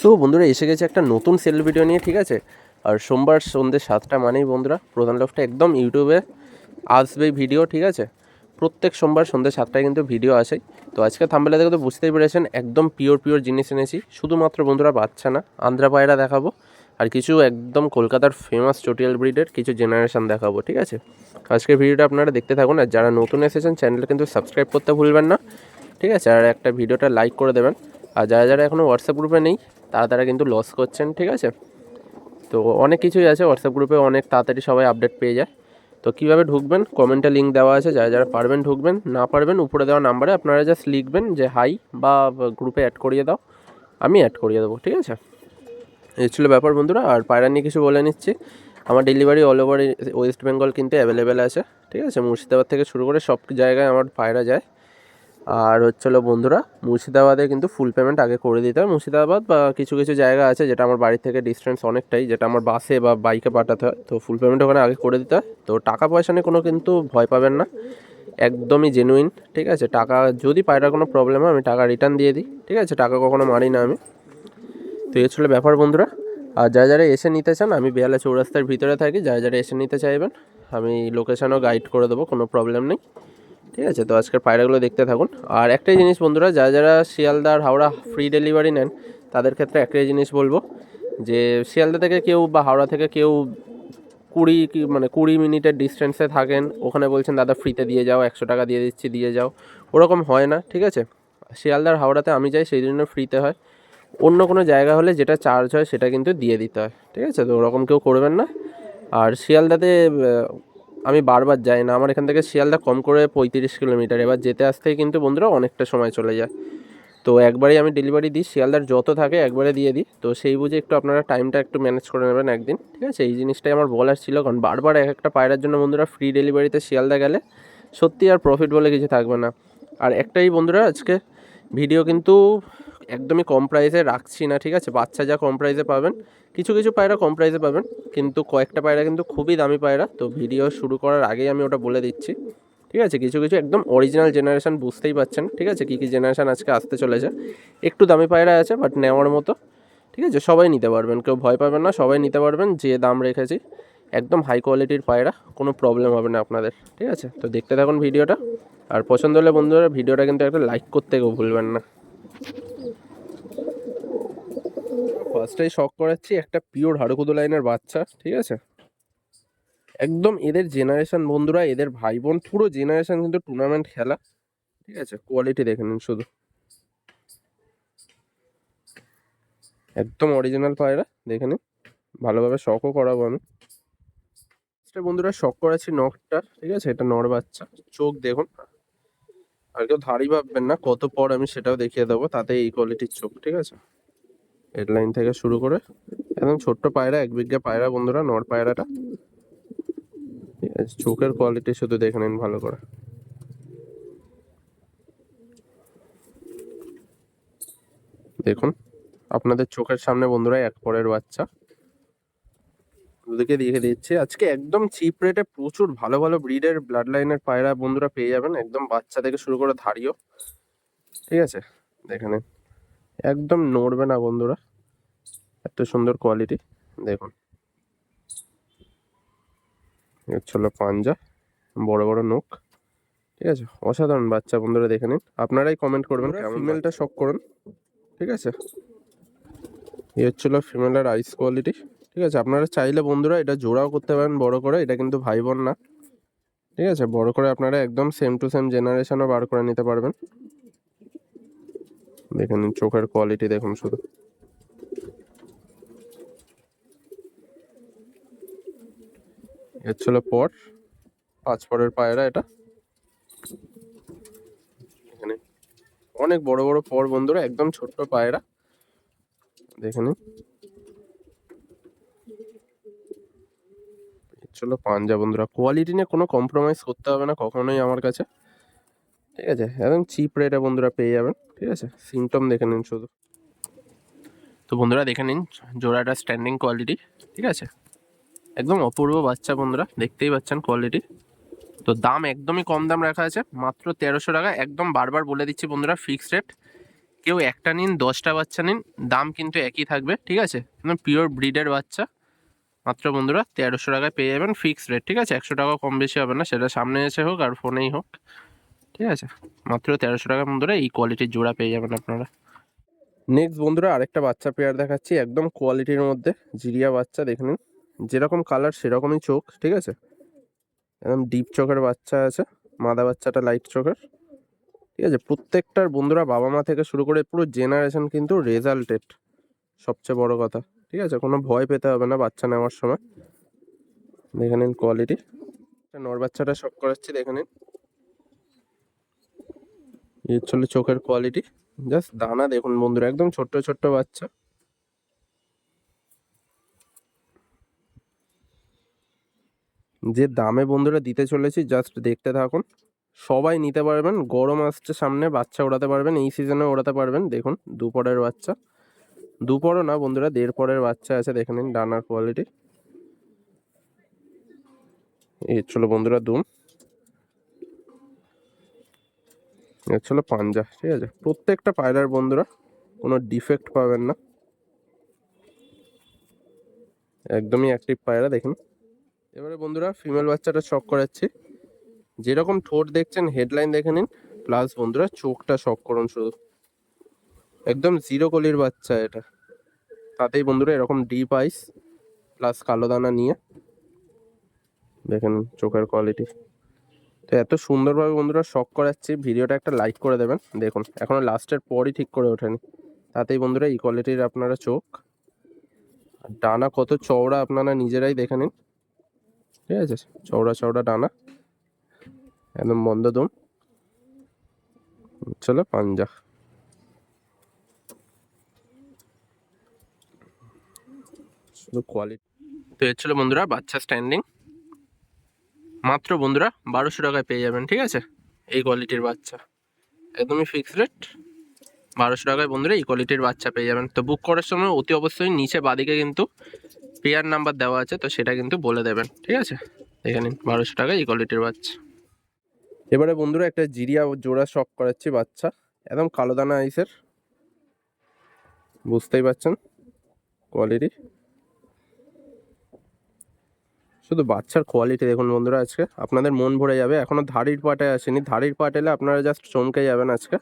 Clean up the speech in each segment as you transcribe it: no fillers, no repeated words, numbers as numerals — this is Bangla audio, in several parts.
সো বন্ধুরা এসে গেছে একটা নতুন সেল ভিডিও নিয়ে, ঠিক আছে। আর সোমবার সন্ধ্যে 7টা মানেই বন্ধুরা প্রধান লফটে একদম ইউটিউবে আসবেই ভিডিও, ঠিক আছে। প্রত্যেক সোমবার সন্ধ্যে 7টায় কিন্তু ভিডিও আসে। তো আজকে থাম্বনেলে দেখে তো বুঝতেই পেরেছেন একদম পিওর জিনিস এনেছি। শুধুমাত্র বন্ধুরা বাচ্চা না, আন্ধ্রা পায়রা দেখাবো আর কিছু একদম কলকাতার ফেমাস চটিয়াল ব্রিডের কিছু জেনারেশন দেখাবো, ঠিক আছে। আজকের ভিডিওটা আপনারা দেখতে থাকুন। আর যারা নতুন এসেছেন চ্যানেলটা কিন্তু সাবস্ক্রাইব করতে ভুলবেন না, ঠিক আছে। আর একটা ভিডিওটা লাইক করে দেবেন। আর যারা যারা এখনও হোয়াটসঅ্যাপ গ্রুপে নেই তারা কিন্তু লস করছেন, ঠিক আছে। তো অনেক কিছুই আছে হোয়াটসঅ্যাপ গ্রুপে, অনেক তাড়াতাড়ি সবাই আপডেট পেয়ে যায়। তো কীভাবে ঢুকবেন কমেন্টে লিঙ্ক দেওয়া আছে, যারা যারা পারবেন ঢুকবেন, না পারবেন উপরে দেওয়া নাম্বারে আপনারা জাস্ট লিখবেন যে হাই বা গ্রুপে অ্যাড করিয়ে দাও, আমি অ্যাড করিয়ে দেবো, ঠিক আছে। এই ছিল ব্যাপার বন্ধুরা। আর পায়রা নিয়ে কিছু বলে নিচ্ছি, আমার delivery all over West Bengal কিন্তু অ্যাভেলেবেল আছে, ঠিক আছে। মুর্শিদাবাদ থেকে শুরু করে সব জায়গায় আমার পায়রা যায়। আর হচ্ছিলো বন্ধুরা মুর্শিদাবাদে কিন্তু ফুল পেমেন্ট আগে করে দিতে হয়। মুর্শিদাবাদ বা কিছু কিছু জায়গা আছে যেটা আমার বাড়ি থেকে ডিস্টেন্স অনেকটাই, যেটা আমার বাসে বা বাইকে পাঠাতে হয়, তো ফুল পেমেন্ট ওখানে আগে করে দিতে হয়। তো টাকা পয়সা নিয়ে কোনো কিন্তু ভয় পাবেন না, একদমই জেনুইন, ঠিক আছে। টাকা যদি পায়রার কোনো প্রবলেম হয় আমি টাকা রিটার্ন দিয়ে দিই, ঠিক আছে। টাকা কখনো মারি না আমি। তো এই ছিল ব্যাপার বন্ধুরা। আর যারা যারা এসে নিতে চান আমি বেহালা চৌরাস্তার ভিতরে থাকি, যারা যারা এসে নিতে চাইবেন আমি লোকেশানও গাইড করে দেবো, কোনো প্রবলেম নেই, ঠিক আছে। তো আজকের পায়রাগুলো দেখতে থাকুন। আর একটাই জিনিস বন্ধুরা, যারা যারা শিয়ালদা আর হাওড়া ফ্রি ডেলিভারি নেন তাদের ক্ষেত্রে একটাই জিনিস বলবো, যে শিয়ালদা থেকে কেউ বা হাওড়া থেকে কেউ 20 মিনিটের ডিস্টেন্সে থাকেন, ওখানে বলছেন দাদা ফ্রিতে দিয়ে যাও, 100 টাকা দিয়ে দিচ্ছি দিয়ে যাও, ওরকম হয় না, ঠিক আছে। শিয়ালদার হাওড়াতে আমি যাই সেই জন্য ফ্রিতে হয়। অন্য কোনো জায়গা হলে যেটা চার্জ হয় সেটা কিন্তু দিয়ে দিতে হয়, ঠিক আছে। তো ওরকম কেউ করবেন না। আর শিয়ালদাতে আমি বারবার যাই না, আমার এখান থেকে শিয়ালদা কম করে 35 কিলোমিটার, এবার যেতে আসতেই কিন্তু বন্ধুরা অনেকটা সময় চলে যায়। তো একবারেই আমি ডেলিভারি দিই, শিয়ালদার যত থাকে একবারে দিয়ে দিই। তো সেই বুঝে একটু আপনারা টাইমটা একটু ম্যানেজ করে নেবেন একদিন, ঠিক আছে। এই জিনিসটাই আমার বলার ছিল, কারণ বারবার এক একটা পায়রার জন্য বন্ধুরা ফ্রি ডেলিভারিতে শিয়ালদা গেলে সত্যি আর প্রফিট বলে কিছু থাকবে না। আর একটাই বন্ধুরা, আজকে ভিডিও কিন্তু একদমই কম প্রাইসে রাখছি না, ঠিক আছে। বাচ্চা যা কম প্রাইসে পাবেন, কিছু কিছু পায়রা কম প্রাইসে পাবেন, কিন্তু কয়েকটা পায়রা কিন্তু খুবই দামি পায়রা। তো ভিডিও শুরু করার আগেই আমি ওটা বলে দিচ্ছি, ঠিক আছে। কিছু কিছু একদম অরিজিনাল জেনারেশান, বুঝতেই পারছেন, ঠিক আছে, কী কী জেনারেশান আজকে আসতে চলেছে। একটু দামি পায়রা আছে বাট নেওয়ার মতো, ঠিক আছে। সবাই নিতে পারবেন, কেউ ভয় পাবেন না, সবাই নিতে পারবেন। যে দাম রেখেছি একদম হাই কোয়ালিটির পায়রা, কোনো প্রবলেম হবে না আপনাদের, ঠিক আছে। তো দেখতে থাকুন ভিডিওটা। আর পছন্দ হলে বন্ধুরা ভিডিওটা কিন্তু একটা লাইক করতে কেউ ভুলবেন না। ফার্স্টেই শখ করাচ্ছি একটা পিওর হাড়ুকুদু লাইনের বাচ্চা, ঠিক আছে। একদম এদের জেনারেশন বন্ধুরা, এদের ভাই বোন পুরো জেনারেশন কিন্তু টুর্নামেন্ট খেলা, ঠিক আছে। কোয়ালিটি দেখে নিন শুধু, একদম অরিজিনাল পায়রা, দেখে নিন। ভালোভাবে শখও করাবো আমি। বন্ধুরা শখ করাচ্ছি নখটা, ঠিক আছে। এটা নর বাচ্চা, চোখ দেখুন। আর কেউ ধাড়ি ভাববেন না, কত পর আমি সেটাও দেখিয়ে দেবো, তাতে এই কোয়ালিটির চোখ, ঠিক আছে। হেডলাইন থেকে শুরু করে একদম ছোট্ট পায়রা, 1 বিঘা পায়রা বন্ধুরা, নর পায়রাটা, ঠিক আছে। চোখের কোয়ালিটি শুধু দেখে নিন ভালো করে, দেখুন আপনাদের চোখের সামনে বন্ধুরা এক পরের বাচ্চা। ওদেরকে দেখে দিচ্ছি আজকে একদম চিপ রেটে, প্রচুর ভালো ভালো ব্রিডের ব্লাড লাইনের পায়রা বন্ধুরা পেয়ে যাবেন, একদম বাচ্চা থেকে শুরু করে ধাড়িও, ঠিক আছে। দেখে নিন, একদম নড়বে না বন্ধুরা, এত সুন্দর কোয়ালিটি দেখুন। হলো পাঞ্জা, বড় বড় নখ, ঠিক আছে। অসাধারণ বাচ্চা বন্ধুরা, দেখে নিন। আপনারাই কমেন্ট করবেন ফিমেলটা শখ করুন, ঠিক আছে। এই হচ্ছিল ফিমেলের আইস কোয়ালিটি, ঠিক আছে। আপনারা চাইলে বন্ধুরা এটা জোড়াও করতে পারেন বড় করে, এটা কিন্তু ভাই বোন না, ঠিক আছে। বড় করে আপনারা একদম সেম টু সেম জেনারেশনও বার করে নিতে পারবেন। দেখে নিন চোখের কোয়ালিটি দেখুন শুধু, এর ছিল পর 5 পরের পায়রা এটা, এখানে অনেক বড় বড় পর বন্ধুরা, একদম ছোট্ট পায়রা, দেখে নিন। চলো পাঞ্জা বন্ধুরা, কোয়ালিটি নিয়ে কোনো কম্প্রোমাইজ করতে হবে না কখনোই আমার কাছে, ঠিক আছে। একদম চিপ রেটে বন্ধুরা পেয়ে যাবেন, ঠিক আছে। সিমটম দেখে নিন শুধু। তো বন্ধুরা দেখে নিন জোড়াটা স্ট্যান্ডিং কোয়ালিটি, ঠিক আছে। একদম অপূর্ব বাচ্চা বন্ধুরা, দেখতেই পাচ্ছেন কোয়ালিটি। তো দাম একদমই কম দাম রাখা আছে, মাত্র 1300 টাকা, একদম বারবার বলে দিচ্ছি বন্ধুরা, ফিক্সড রেট। কেউ একটা নিন 10টা বাচ্চা নিন, দাম কিন্তু একই থাকবে, ঠিক আছে? একদম পিওর ব্রিডের বাচ্চা, মাত্র বন্ধুরা 1300 টাকায় পেয়ে যাবেন, ফিক্সড রেট, ঠিক আছে? 100 টাকা কম বেশি হবে না, সেটা সামনে এসে হোক আর ফোনেই হোক, ঠিক আছে? মাত্র 1300 টাকা বন্ধুরা এই কোয়ালিটির জোড়া পেয়ে যাবেন আপনারা। নেক্সট বন্ধুরা আরেকটা বাচ্চা পেয়ার দেখাচ্ছি, একদম কোয়ালিটির মধ্যে জিরিয়া বাচ্চা, দেখে নিন। যেরকম কালার সেরকমই চোখ, ঠিক আছে? একদম ডিপ চোখের বাচ্চা আছে, মাদা বাচ্চাটা লাইট চোখের, ঠিক আছে? প্রত্যেকটার বন্ধুরা বাবা মা থেকে শুরু করে পুরো জেনারেশন কিন্তু রেজাল্টেড, সবচেয়ে বড় কথা, ঠিক আছে? কোনো ভয় পেতে হবে না বাচ্চা নেওয়ার সময়। দেখে নিন কোয়ালিটি, নর বাচ্চাটা শখ করাচ্ছি, দেখে নিন। এই হচ্ছে চোখের কোয়ালিটি, জাস্ট দানা দেখুন বন্ধুরা, একদম ছোট্ট ছোট্ট বাচ্চা। যে দামে বন্ধুরা দিতে চলেছি জাস্ট দেখতে থাকুন, সবাই নিতে পারবেন। গরম আসছে সামনে, বাচ্চা ওড়াতে পারবেন, এই সিজনে ওড়াতে পারবেন। দেখুন দুপরের বাচ্চা, দুপরও না বন্ধুরা, দেড় পরের বাচ্চা আছে, দেখে নিন ডানার কোয়ালিটি। এই হচ্ছিল বন্ধুরা দুম, এই হচ্ছিল পাঞ্জা, ঠিক আছে? প্রত্যেকটা পায়রার বন্ধুরা কোনো ডিফেক্ট পাবেন না, একদমই অ্যাক্টিভ পায়রা, দেখুন। এবারে বন্ধুরা ফিমেল বাচ্চাটা শখ করাচ্ছি, যেরকম ঠোঁট দেখছেন হেডলাইন দেখে নিন, প্লাস বন্ধুরা চোখটা শখ করুন শুধু, একদম জিরো কলির বাচ্চা এটা, তাতেই বন্ধুরা এরকম ডিপ আইস প্লাস কালো দানা নিয়ে, দেখেন চোখের কোয়ালিটি। তো এত সুন্দরভাবে বন্ধুরা শখ করাচ্ছি, ভিডিওটা একটা লাইক করে দেবেন। দেখুন এখনো লাস্টের পরই ঠিক করে ওঠেনি, তাতেই বন্ধুরা এই কোয়ালিটির আপনারা চোখ, ডানা কত চওড়া আপনারা নিজেরাই দেখে নিন, ঠিক আছে? চওড়া চওড়া ডানা, একদম বন্ধ দম, চলো পাঞ্জা, শুধু কোয়ালিটি। তো এর ছিল বন্ধুরা বাচ্চা স্ট্যান্ডিং, মাত্র বন্ধুরা 1200 টাকায় পেয়ে যাবেন, ঠিক আছে? এই কোয়ালিটির বাচ্চা একদমই ফিক্সড রেট, 1200 টাকায় বন্ধুরা এই কোয়ালিটির বাচ্চা পেয়ে যাবেন। তো বুক করার সময় অতি অবশ্যই নিচে বাদিকে কিন্তু পেয়ার নাম্বার দেওয়া আছে, তো সেটা কিন্তু বলে দেবেন, ঠিক আছে? দেখে নিন 1200 টাকায় এই কোয়ালিটির বাচ্চা। এবারে বন্ধুরা একটা জিরিয়া জোড়া শখ করাচ্ছি বাচ্চা, একদম কালো দানা আইসের, বুঝতেই পারছেন কোয়ালিটি, শুধু বাচ্চার কোয়ালিটি দেখুন বন্ধুরা, আজকে আপনাদের মন ভরে যাবে। এখনো ধাড়ির পাটে আসেনি, ধাড়ির পাট এলে আপনারা জাস্ট চমকে যাবেন আজকে।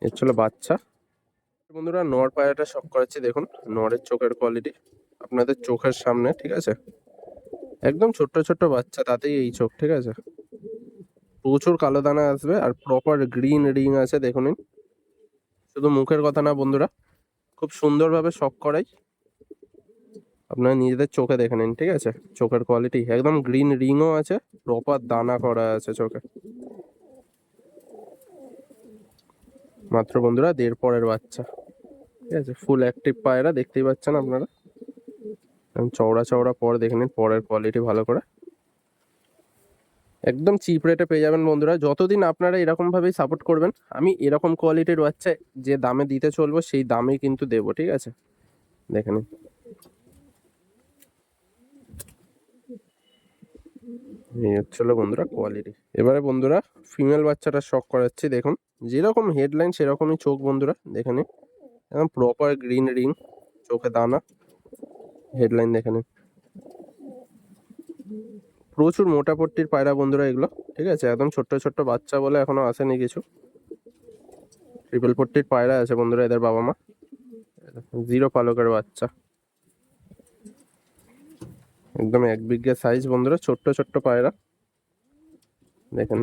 এর ছিল বাচ্চা বন্ধুরা, নর পায়রাটা শখ করাচ্ছি, দেখুন নরের চোখের কোয়ালিটি আপনাদের চোখের সামনে, ঠিক আছে? একদম ছোট্ট ছোট্ট বাচ্চা, তাতেই এই চোখ, ঠিক আছে? প্রচুর কালো দানা আসবে আর প্রপার গ্রিন রিং আছে, দেখুন। শুধু মুখের কথা না বন্ধুরা, খুব সুন্দরভাবে শখ করাই, আপনারা নিজেদের চোখে দেখে নিন, ঠিক আছে? চোখের কোয়ালিটি একদম গ্রিন রিংও আছে, প্রপার দানা করা আছে চোখে, মাত্র বন্ধুরা দেড় পরের বাচ্চা, ঠিক আছে? ফুল অ্যাক্টিভ পায়রা, দেখতেই পাচ্ছেন আপনারা, চওড়া চওড়া পর, দেখে নিন পরের কোয়ালিটি ভালো করে, একদম চিপ রেটে পেয়ে যাবেন বন্ধুরা। যতদিন আপনারা এরকম ভাবেই সাপোর্ট করবেন, আমি এরকম কোয়ালিটির বাচ্চা যে দামে দিতে চলবো সেই দামেই কিন্তু দেবো, ঠিক আছে? দেখে নিন, এই হচ্ছিল বন্ধুরা কোয়ালিটি। এবারে বন্ধুরা ফিমেল বাচ্চাটা শখ করাচ্ছি, দেখুন যেরকম হেডলাইন সেরকমই চোখ বন্ধুরা, দেখে নিন একদম প্রপার গ্রিন রিং, চোখে দানা, হেডলাইন দেখে নিন। প্রচুর মোটা পট্টির পায়রা বন্ধুরা এগুলো, ঠিক আছে? একদম ছোট্ট ছোট্ট বাচ্চা বলে এখনো আসেনি কিছু, ট্রিপল পট্টির পায়রা আছে বন্ধুরা এদের বাবা মা, জিরো পালকের বাচ্চা, একদম 1 বিঘা সাইজ বন্ধুরা, ছোট্ট ছোট্ট পায়রা, দেখেন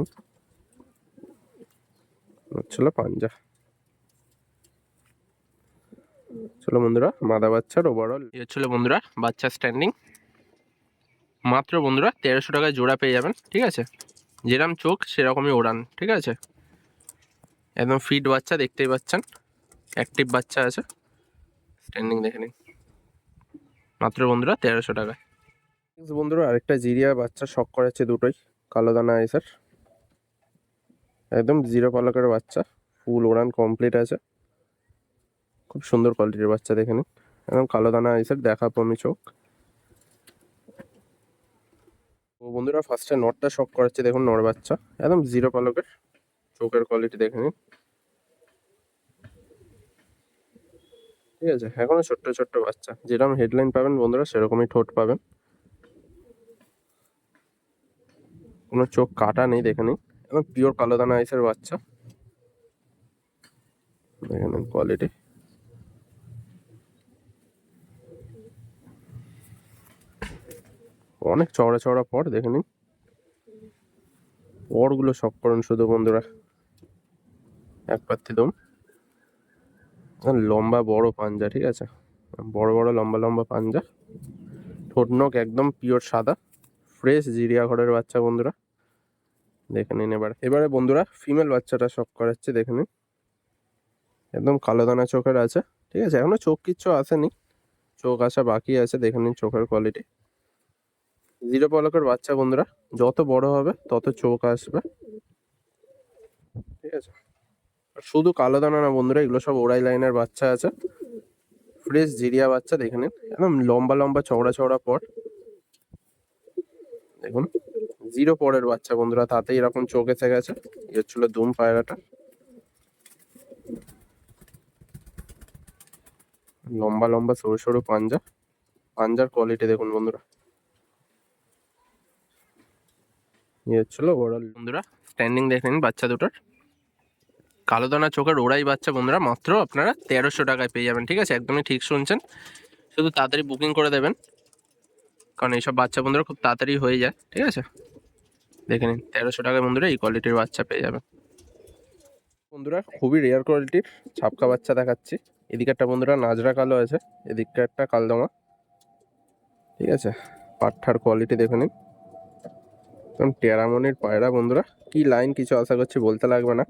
হচ্ছিল পাঞ্জা। চলো বন্ধুরা মাদা বাচ্চার ওভারঅল এই হচ্ছিল বন্ধুরা বাচ্চা স্ট্যান্ডিং, মাত্র বন্ধুরা 1300 টাকায় জোড়া পেয়ে যাবেন, ঠিক আছে? যেরকম চোখ সেরকমই ওড়ান, ঠিক আছে? একদম ফিট বাচ্চা, দেখতেই পাচ্ছেন অ্যাক্টিভ বাচ্চা আছে, স্ট্যান্ডিং দেখে নিন, মাত্র বন্ধুরা 1300 টাকায়। বন্ধুরা আরেকটা জিরিয়া বাচ্চা শখ করাচ্ছে, দুটোই কালো দানা আইসার, একদম জিরো পালকের বাচ্চা, ফুল ওড়ান কমপ্লিট আছে, খুব সুন্দর কোয়ালিটির বাচ্চা, দেখে নিন একদম কালো দানা আইসার, দেখাবো আমি চোখ। তো বন্ধুরা ফার্স্টে নটটা শখ করাচ্ছে, দেখুন নর বাচ্চা একদম জিরো পালকের, চোখের কোয়ালিটি দেখে নিন, ঠিক আছে, এখনো ছোট্ট ছোট্ট বাচ্চা, যেরকম হেডলাইন পাবেন বন্ধুরা সেরকমই ঠোঁট পাবেন, কোনো চোখ কাটা নেই দেখে নিন, এবং পিওর কালো দানা আইসের বাচ্চা, দেখে নিন কোয়ালিটি। অনেক চওড়া চওড়া পর, দেখে নিন পরগুলো সব করুন শুধু বন্ধুরা, এক পাত্তি দম, লম্বা বড় পাঞ্জা, ঠিক আছে, বড় বড় লম্বা লম্বা পাঞ্জা, ঠোঁট নখ একদম পিওর সাদা, ফ্রেশ জিরিয়া ঘরের বাচ্চা বন্ধুরা, দেখে নিন। এবারে বন্ধুরা ফিমেল বাচ্চাটা শখ করাচ্ছে, দেখে নিন একদম কালো দানা চোখের আছে, ঠিক আছে, এখনো চোখ কিচ্ছু আসেনি, চোখ আসা বাকি আছে, দেখে নিন চোখের কোয়ালিটি, জিরো পলকের বাচ্চা বন্ধুরা, যত বড় হবে তত চোখ আসবে, ঠিক আছে। আর শুধু কালো দানা না বন্ধুরা, এগুলো সব ওরাই লাইনের বাচ্চা আছে, ফ্রেশ জিরিয়া বাচ্চা, দেখে নিন একদম লম্বা লম্বা চওড়া চওড়া পর, দেখুন জিরো পরের বাচ্চা বন্ধুরা, তাতে এরকম চোখ এসে গেছে, এই হচ্ছিল দুম পায়রাটা, লম্বা লম্বা সরু সরু পাঞ্জা, পাঞ্জার কোয়ালিটি দেখুন বন্ধুরা, এই হচ্ছিল ওভারঅল বন্ধুরা স্ট্যান্ডিং, দেখে নিন বাচ্চা দুটোর, কালো দানা চোখের ওরাই বাচ্চা বন্ধুরা, মাত্র আপনারা 1300 টাকায় পেয়ে যাবেন, ঠিক আছে, একদমই ঠিক শুনছেন, শুধু তাড়াতাড়ি বুকিং করে দেবেন, কারণ এইসব বাচ্চা বন্ধুরা খুব তাড়াতাড়ি হয়ে যায়, ঠিক আছে, দেখে নিন 1300 টাকায় বন্ধুরা এই কোয়ালিটির বাচ্চা পেয়ে যাবেন। বন্ধুরা খুবই রেয়ার কোয়ালিটির ছাপকা বাচ্চা দেখাচ্ছি, এদিকে একটা বন্ধুরা নাজরা কালো আছে, এদিকটা একটা কালদমা, ঠিক আছে, পাঠার কোয়ালিটি দেখে নিন, একদম টেরামনির পায়রা বন্ধুরা, কি লাইন কিছু আশা করছি বলতে লাগবে না,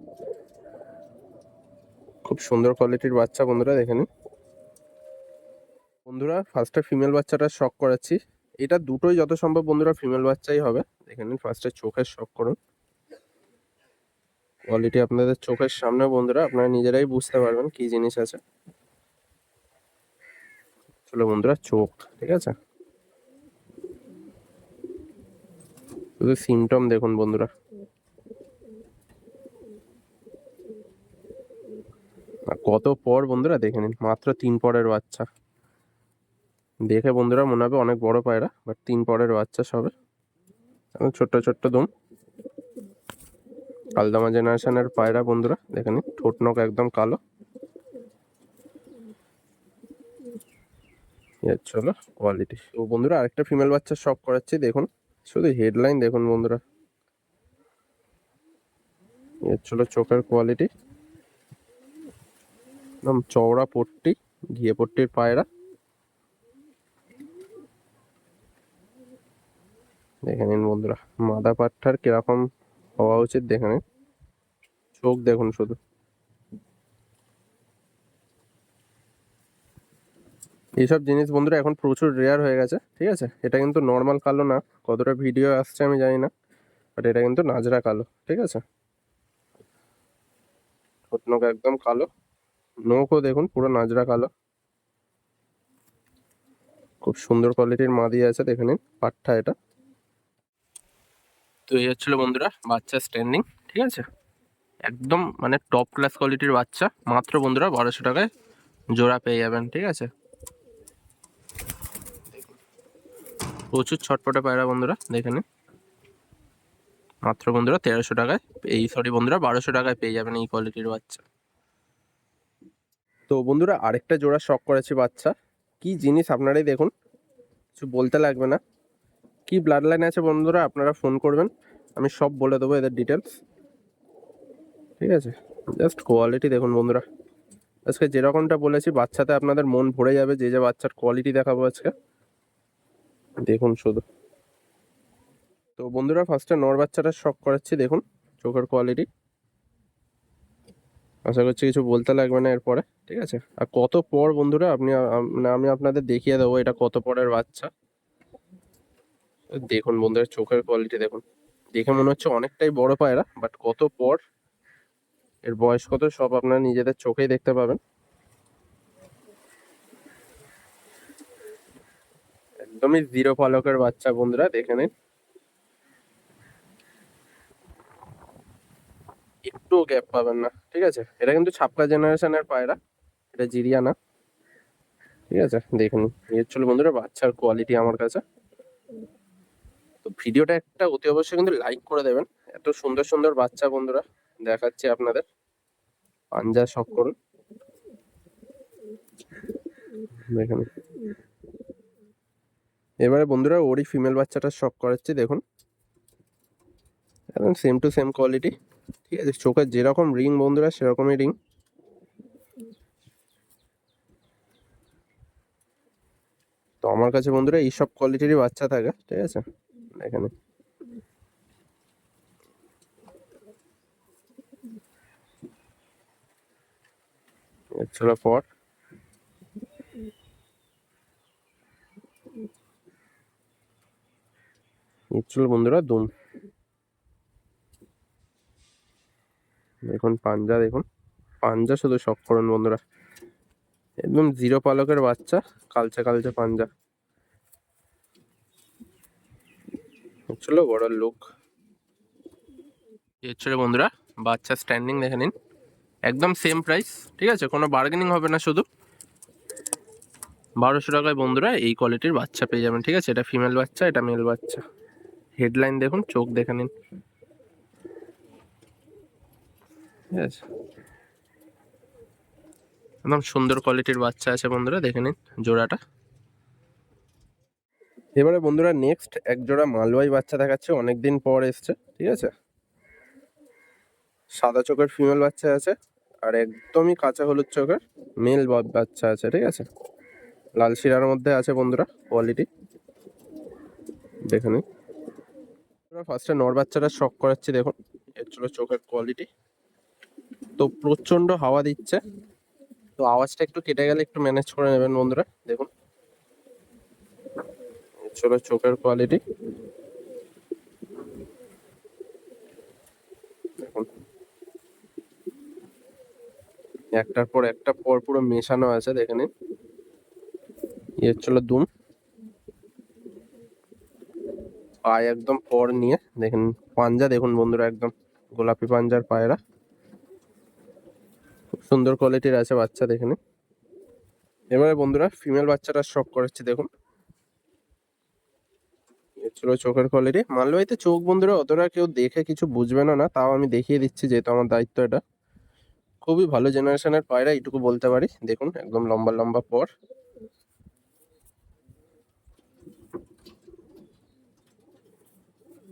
খুব সুন্দর কোয়ালিটির বাচ্চা বন্ধুরা, দেখে নিন। বন্ধুরা ফার্স্টে ফিমেল বাচ্চাটা শখ করাচ্ছি, এটা দুটোই যত সম্ভব বন্ধুরা ফিমেল বাচ্চাই হবে, দেখে নিন ফার্স্টে চোখের শখ করুন, কোয়ালিটি আপনাদের চোখের সামনে বন্ধুরা, আপনারা নিজেরাই বুঝতে পারবেন কি জিনিস আছে, চলো বন্ধুরা চোখ, ঠিক আছে, শুধু সিমটম দেখুন বন্ধুরা, আর কত পর বন্ধুরা, দেখে নিন মাত্র 3 পরের বাচ্চা, দেখে বন্ধুরা মনে হবে অনেক বড় পায়রা, বাট 3 পরের বাচ্চা সবে, এবং ছোট্ট ছোট্ট দুম, কালদামা জেনারেশনের পায়রা বন্ধুরা, দেখে নিন ঠোঁট নখ একদম কালো, চলো কোয়ালিটি। তো বন্ধুরা আরেকটা ফিমেল বাচ্চা শখ করাচ্ছি, দেখুন শুধু হেডলাইন দেখুন বন্ধুরা, চলো চোখের কোয়ালিটি, একদম চওড়া পট্টি, ঘিয়ে পট্টির পায়রা, দেখে নিন বন্ধুরা মাদা পাঠার কিরকম হওয়া উচিত, দেখে নিন চোখ দেখুন শুধু, এইসব জিনিস বন্ধুরা এখন প্রচুর রেয়ার হয়ে গেছে, ঠিক আছে, এটা কিন্তু নর্মাল কালো না, কতটা ভিডিও আসছে আমি জানি না, বাট এটা কিন্তু নাজরা কালো, ঠিক আছে, ঠোঁট নখ একদম কালো, নখও দেখুন পুরো নাজরা কালো, খুব সুন্দর কোয়ালিটির মাদি আছে, দেখে নিন পাঠা এটা। তো এই হচ্ছিল বন্ধুরা বাচ্চা স্ট্যান্ডিং, ঠিক আছে, একদম মানে টপ ক্লাস কোয়ালিটির বাচ্চা, মাত্র বন্ধুরা 1200 টাকায় জোড়া পেয়ে যাবেন, ঠিক আছে, প্রচুর ছটপটে পায়রা বন্ধুরা, দেখে নিন মাত্র বন্ধুরা 1300 টাকায়, বন্ধুরা 1200 টাকায় পেয়ে যাবেন এই কোয়ালিটির বাচ্চা। তো বন্ধুরা আরেকটা জোড়া শখ করেছি বাচ্চা, কি জিনিস আপনারাই দেখুন, কিছু বলতে লাগবে না, কি ব্লাড লাইন আছে বন্ধুরা আপনারা ফোন করবেন, আমি সব বলে দেবো এদের ডিটেলস, ঠিক আছে, জাস্ট কোয়ালিটি দেখুন বন্ধুরা, আজকে যেরকমটা বলেছি বাচ্চাতে আপনাদের মন ভরে যাবে, যে যে বাচ্চার কোয়ালিটি দেখাবো আজকে দেখুন শুধু। তো বন্ধুরা ফার্স্টে নর বাচ্চাটা শখ করাচ্ছি, দেখুন চোখের কোয়ালিটি, আশা করছি কিছু বলতে লাগবে না এরপরে, ঠিক আছে, আর কত পর বন্ধুরা আমি আপনাদের দেখিয়ে দেবো এটা কত পরের বাচ্চা, দেখুন বন্ধুরা চোখের কোয়ালিটি দেখুন, দেখে মনে হচ্ছে অনেকটাই বড় পায়রা, বাট কত পর, এর বয়স কত সব আপনারা নিজেদের চোখেই দেখতে পাবেন, একদমই জিরো পালকের বাচ্চা বন্ধুরা, দেখে নিন একটু গ্যাপ পাবেন না, ঠিক আছে, এটা কিন্তু ছাপকা জেনারেশনের পায়রা, এটা জিরিয়া না, ঠিক আছে, দেখুন এই হচ্ছিল বন্ধুরা বাচ্চার কোয়ালিটি আমার কাছে। তো ভিডিওটা একটা অতি অবশ্যই কিন্তু লাইক করে দেবেন। এত সুন্দর সুন্দর বাচ্চা বন্ধুরা দেখাচ্ছি আপনাদের। পাঞ্জা শখ করুন দেখুন। এবারে বন্ধুরা ওরই ফিমেল বাচ্চাটা শখ করাচ্ছি দেখুন, একদম সেম টু সেম কোয়ালিটি। ঠিক আছে, চোখের যেরকম রিং বন্ধুরা সেরকমই রিং। তো আমার কাছে বন্ধুরা এইসব কোয়ালিটিরই বাচ্চা থাকে। ঠিক আছে, এখানে ছিল পর ছিল বন্ধুরা দুম। দেখুন পাঞ্জা, দেখুন পাঞ্জা শুধু শখ করুন বন্ধুরা, একদম জিরো পালকের বাচ্চা, কালচে কালচে পাঞ্জা। ছিল বড় লুক। ছিল বন্ধুরা বাচ্চা স্ট্যান্ডিং দেখে নিন, একদম সেম প্রাইস। ঠিক আছে, কোনো বার্গেনিং হবে না, শুধু 1200 টাকায় বন্ধুরা এই কোয়ালিটির বাচ্চা পেয়ে যাবেন। ঠিক আছে, এটা ফিমেল বাচ্চা, এটা মেল বাচ্চা। হেডলাইন দেখুন, চোখ দেখে নিন। ঠিক আছে, একদম সুন্দর কোয়ালিটির বাচ্চা আছে বন্ধুরা, দেখে নিন জোড়াটা। এবারে বন্ধুরা নেক্সট এক জোড়া মালওয়াই বাচ্চা দেখাচ্ছে, অনেকদিন পর এসছে। ঠিক আছে, সাদা চোখের ফিমেল বাচ্চা আছে, আর একদমই কাঁচা হলুদ চোখের মেল বাচ্চা আছে। ঠিক আছে, লাল শিরার মধ্যে আছে বন্ধুরা, কোয়ালিটি দেখে নিন। ফার্স্টে নর বাচ্চাটা শখ করাচ্ছি দেখুন, এর ছিল চোখের কোয়ালিটি। তো প্রচন্ড হাওয়া দিচ্ছে, তো আওয়াজটা একটু কেটে গেলে একটু ম্যানেজ করে নেবেন বন্ধুরা। দেখুন এর ছিল চোখের কোয়ালিটি দেখুন, একটার পর একটা পর পুরো মেশানো আছে, দেখে নিন। এর ছিল দুম, পায়ে একদম পর নিয়ে দেখেন। পাঞ্জা দেখুন বন্ধুরা, একদম গোলাপি পাঞ্জার পায়রা, খুব সুন্দর কোয়ালিটির আছে বাচ্চা, দেখে নিন। এবারে বন্ধুরা ফিমেল বাচ্চাটা শখ করাচ্ছি দেখুন, এর ছিল চোখের কোয়ালিটি। মালবাইতে চোখ বন্ধুরা অতটা কেউ দেখে কিছু বুঝবে না, তাও আমি দেখিয়ে দিচ্ছি যেহেতু আমার দায়িত্ব এটা। খুবই ভালো জেনারেশনের পায়রা, এইটুকু বলতে পারি। দেখুন একদম লম্বা লম্বা পর।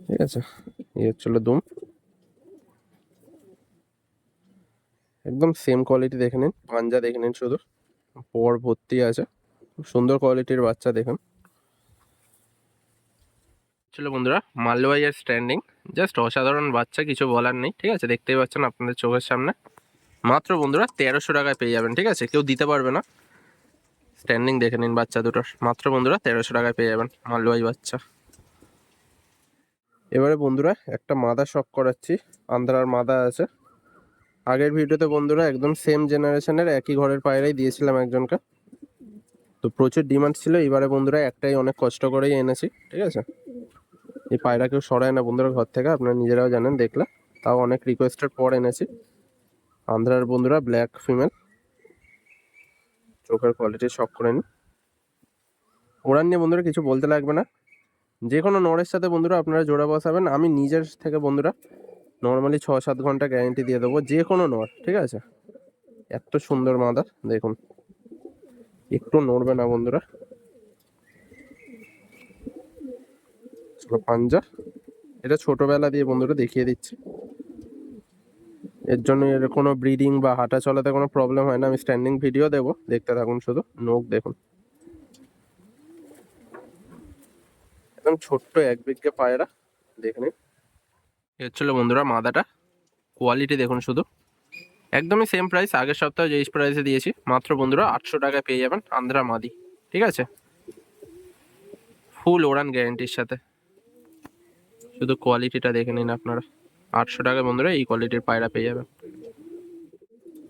ঠিক আছে, এই হচ্ছিল দুম, একদম সেম কোয়ালিটি দেখে নিন। পাঞ্জা দেখে নিন, শুধু পর ভর্তি আছে, খুব সুন্দর কোয়ালিটির বাচ্চা দেখুন। ছিল বন্ধুরা মালওয়াইয়ের স্ট্যান্ডিং, জাস্ট অসাধারণ বাচ্চা, কিছু বলার নেই। ঠিক আছে, দেখতেই পাচ্ছেন আপনাদের চোখের সামনে। মাত্র বন্ধুরা 1300 টাকায় পেয়ে যাবেন। ঠিক আছে, কেউ দিতে পারবে না। স্ট্যান্ডিং দেখে নিন বাচ্চা দুটোর, মাত্র বন্ধুরা 1300 টাকায় পেয়ে যাবেন মালওয়াই বাচ্চা। এবারে বন্ধুরা একটা মাদা শখ করাচ্ছি, আন্ধ্রার মাদা আছে। আগের ভিডিওতে বন্ধুরা একদম সেম জেনারেশনের একই ঘরের পায়রাই দিয়েছিলাম একজনকে, তো প্রচুর ডিমান্ড ছিল। এবারে বন্ধুরা একটাই অনেক কষ্ট করেই এনেছি। ঠিক আছে, এই পায়রা কেউ সরায় না বন্ধুরা ঘর থেকে, আপনারা নিজেরাও জানেন, দেখলে তাও অনেক রিকোয়েস্টের পর এনেছি। আন্ধ্রার বন্ধুরা ব্ল্যাক ফিমেল, চোখের কোয়ালিটি শখ করে নিন। ওড়ান নিয়ে বন্ধুরা কিছু বলতে লাগবে না, যে কোনো নরের সাথে বন্ধুরা আপনারা জোড়া বসাবেন। আমি নিজের থেকে বন্ধুরা নর্মালি 6-7 ঘন্টা গ্যারেন্টি দিয়ে দেবো, যে কোনো নর। ঠিক আছে, এত সুন্দর মাদা দেখুন, একটু নড়বে না বন্ধুরা। পাঞ্জা, এটা ছোটবেলা দিয়ে বন্ধুরা দেখিয়ে দিচ্ছি, এর জন্য এর কোনো ব্রিডিং বা হাঁটা চলাতে কোনো প্রবলেম হয় না। আমি স্ট্যান্ডিং ভিডিও দেবো, দেখতে থাকুন শুধু। নোক দেখুন, একদম ছোট্ট এক বিঘে পায়রা, দেখে নিন। এ হচ্ছিল বন্ধুরা মাদাটা, কোয়ালিটি দেখুন শুধু, একদমই সেম প্রাইস আগের সপ্তাহে যে প্রাইসে দিয়েছি। মাত্র বন্ধুরা 800 টাকায় পেয়ে যাবেন আন্ধ্রা মাদি। ঠিক আছে, ফুল ওড়ান গ্যারেন্টির সাথে, শুধু কোয়ালিটিটা দেখে নিন আপনারা। 800 টাকায় বন্ধুরা এই কোয়ালিটির পায়রা পেয়ে যাবেন।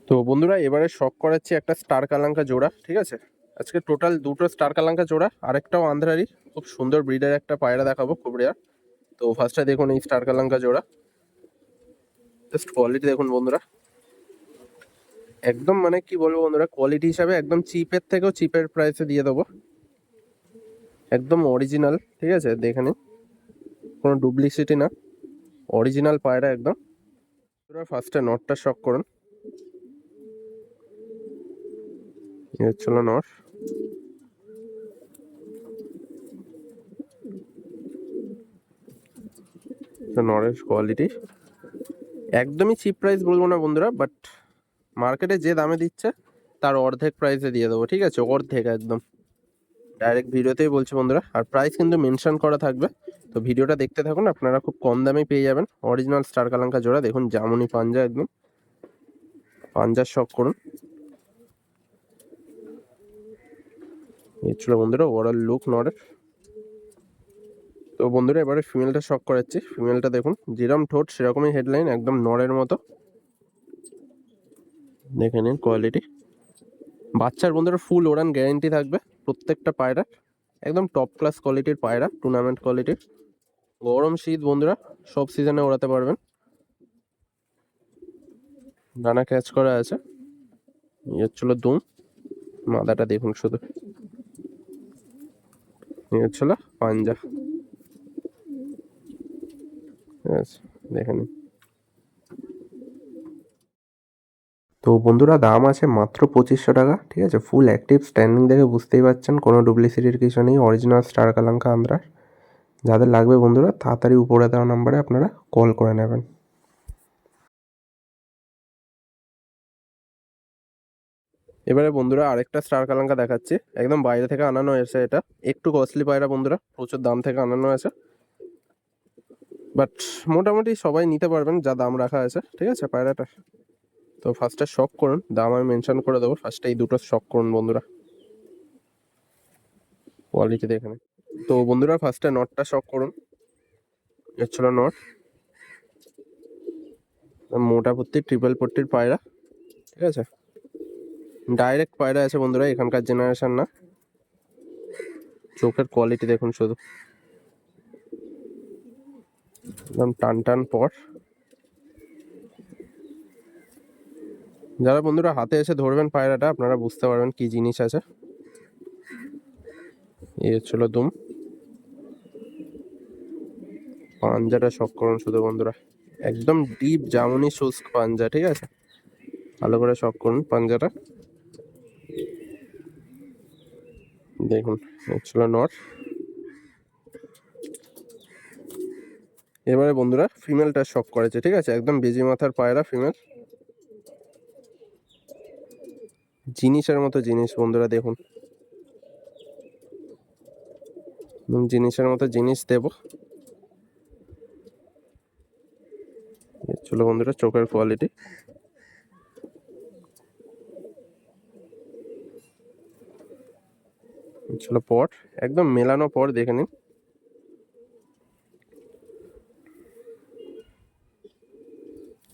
তো বন্ধুরা এবারে শখ করাচ্ছি একটা স্টার কালাঙ্কা জোড়া। ঠিক আছে, আজকে টোটাল দুটো স্টার কালাঙ্কা জোড়া, আরেকটাও আন্ধ্রারই খুব সুন্দর ব্রিডের একটা পায়রা দেখাবো, খুব রেয়ার। তো ফার্স্টে দেখুন এই স্টার কালাঙ্কা জোড়া, জাস্ট কোয়ালিটি দেখুন বন্ধুরা, একদম মানে কি বলবো বন্ধুরা, কোয়ালিটি হিসাবে একদম চিপের থেকেও চিপের প্রাইসে দিয়ে দেবো, একদম অরিজিনাল। ঠিক আছে, দেখে নিন, কোনো ডুপ্লিসিটি না, অরিজিনাল পায়রা একদম। ফার্স্টে নটটা শক করুন, এই হচ্ছিল নট। নরের কোয়ালিটি একদমই চিপ প্রাইস বলবো না বন্ধুরা, বাট মার্কেটে যে দামে দিচ্ছে তার অর্ধেক প্রাইসে দিয়ে দেবো। ঠিক আছে, অর্ধেক একদম ডাইরেক্ট ভিডিওতেই বলছি বন্ধুরা। আর প্রাইস কিন্তু মেনশন করা থাকবে, তো ভিডিওটা দেখতে থাকুন, আপনারা খুব কম দামে পেয়ে যাবেন অরিজিনাল স্টার কালাঙ্কা জোড়া। দেখুন জামুনি পাঞ্জা, একদম পাঞ্জার শক করুন। এই ছিল বন্ধুরা ওভারঅল লুক নরের। তো বন্ধুরা এবারে ফিমেলটা শক করাচ্ছি। ফিমেলটা দেখুন, যেরকম ঠোঁট সেরকমই হেডলাইন, একদম নরের মতো। দেখে নিন কোয়ালিটি। বাচ্চার বন্ধুরা ফুল ওড়ান গ্যারেন্টি থাকবে প্রত্যেকটা পায়রা, একদম টপ ক্লাস কোয়ালিটির পায়রা, টুর্নামেন্ট কোয়ালিটির। গরম শীত বন্ধুরা সব সিজনে ওড়াতে পারবেন। ডানা ক্যাচ করা আছে, এই হচ্ছিল দুম। মাদাটা দেখুন শুধু, এই হচ্ছিল পাঞ্জা। ঠিক আছে, দেখে নিন। তো বন্ধুরা দাম আছে মাত্র 2500 টাকা। ঠিক আছে, ফুল অ্যাক্টিভ স্ট্যান্ডিং দেখে বুঝতেই পারছেন কোনো ডুপ্লিসিটির কিছু নেই, অরিজিনাল স্টার কালাঙ্কা আন্দ্রার। যাদের লাগবে বন্ধুরা তাড়াতাড়ি উপরে দেওয়া নাম্বারে আপনারা কল করে নেবেন। এবারে বন্ধুরা আরেকটা স্টার কালাঙ্কা দেখাচ্ছি, একদম বাইরে থেকে আনানো হয়েছে। এটা একটু কস্টলি পায়রা বন্ধুরা, প্রচুর দাম থেকে আনানো হয়েছে, বাট মোটামুটি সবাই নিতে পারবেন যা দাম রাখা আছে। ঠিক আছে পায়রাটার। তো ফার্স্টে শক করুন, দাম আমি মেনশন করে দেবো। ফার্স্টে এই দুটো শক করুন বন্ধুরা, কোয়ালিটি দেখে নিন। তো বন্ধুরা ফার্স্টে নটটা শক করুন, এর ছিল নট। মোটা পট্টি ট্রিপল পট্টির পায়রা। ঠিক আছে, ডাইরেক্ট পায়রা আছে বন্ধুরা, এখানকার জেনারেশন না। চোখের কোয়ালিটি দেখুন শুধু, একদম টান টান পর। যারা বন্ধুরা হাতে এসে ধরবেন পায়রাটা আপনারা বুঝতে পারবেন কি জিনিস আছে। এই হচ্ছিল দুম। পাঞ্জাটা শক করুন শুধু বন্ধুরা, একদম ডিপ জামুনি শুষ্ক পাঞ্জা। ঠিক আছে, ভালো করে শক করুন পাঞ্জাটা। দেখুন হচ্ছিল নট। এবারে বন্ধুরা ফিমেলটা শক করেছে। ঠিক আছে, একদম বেজি মাথার পায়রা ফিমেল, জিনিসের মতো জিনিস বন্ধুরা। দেখুন জিনিসের মতো জিনিস দেব। চলো বন্ধুরা চোখের কোয়ালিটি, ছিল পট, একদম মেলানো পর দেখে নিন।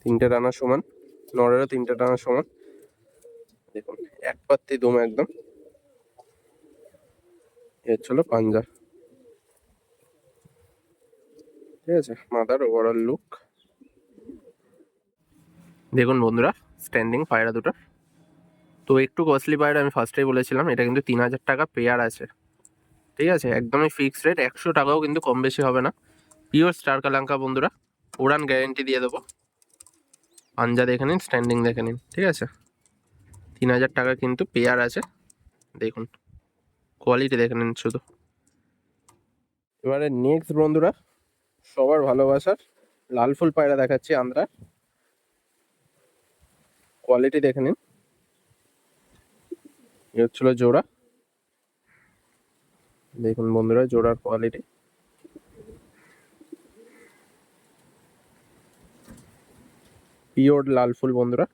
তিনটে ডানা সমান, নরেরও তিনটে ডানা সমান। দেখুন এক পাত্তি দুম একদম। এর ছিল পাঞ্জা। ঠিক আছে, মাথার ওভারঅল লুক দেখুন বন্ধুরা, স্ট্যান্ডিং পায়রা দুটো। তো একটু কস্টলি পায়রা, আমি ফার্স্টেই বলেছিলাম, এটা কিন্তু 3000 টাকা পেয়ার আছে। ঠিক আছে, একদমই ফিক্সড রেট, 100 টাকাও কিন্তু কম বেশি হবে না। পিওর স্টার কালাঙ্কা বন্ধুরা, উড়ান গ্যারেন্টি দিয়ে দেবো। পাঞ্জা দেখে নিন, স্ট্যান্ডিং দেখে নিন। ঠিক আছে, 3000 টাকা কিন্তু পেয়ার আছে। দেখুন কোয়ালিটি দেখে নিন শুধু। এবারে নেক্সট বন্ধুরা সবার ভালোবাসার লাল ফুল পায়রা দেখাচ্ছি আন্ধ্রা। কোয়ালিটি দেখে নিন, এ হচ্ছিল জোড়া। দেখুন বন্ধুরা জোড়ার কোয়ালিটি, পিওর লাল ফুল বন্ধুরা।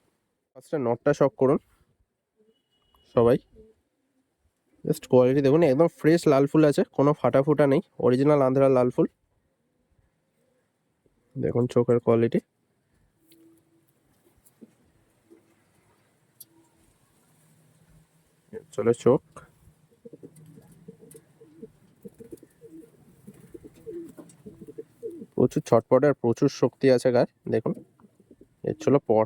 ফার্স্টে নটটা শক করুন সবাই, জাস্ট কোয়ালিটি দেখুন, একদম ফ্রেশ লাল ফুল আছে, কোনো ফাটা ফুটা নেই, অরিজিনাল আন্ধ্রা লাল ফুল। দেখুন চোখের কোয়ালিটি, চলে চোখ। প্রচুর ছটপটে আর প্রচুর শক্তি আছে গায়ে। দেখুন এর ছিল পর।